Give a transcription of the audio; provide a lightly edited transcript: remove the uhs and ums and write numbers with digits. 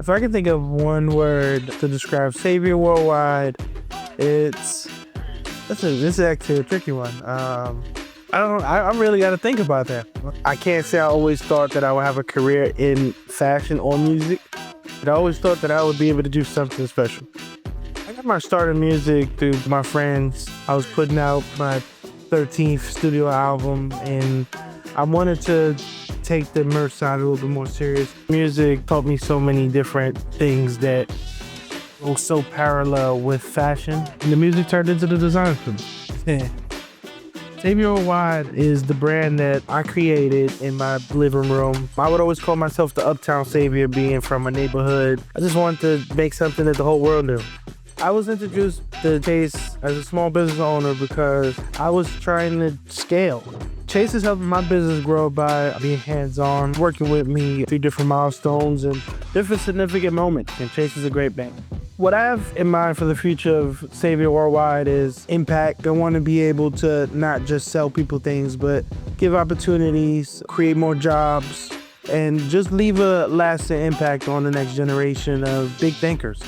If I can think of one word to describe Savior Worldwide, this is actually a tricky one. I really got to think about that. I can't say I always thought that I would have a career in fashion or music, but I always thought that I would be able to do something special. I got my start in music through my friends. I was putting out my 13th studio album, and I wanted to take the merch side a little bit more serious. Music taught me so many different things that were so parallel with fashion, and the music turned into the design for me. Savior Worldwide is the brand that I created in my living room. I would always call myself the Uptown Savior, being from a neighborhood. I just wanted to make something that the whole world knew. I was introduced to Chase as a small business owner because I was trying to scale. Chase is helping my business grow by being hands-on, working with me through different milestones and different significant moments, and Chase is a great bank. What I have in mind for the future of Savior Worldwide is impact. I want to be able to not just sell people things, but give opportunities, create more jobs, and just leave a lasting impact on the next generation of big thinkers.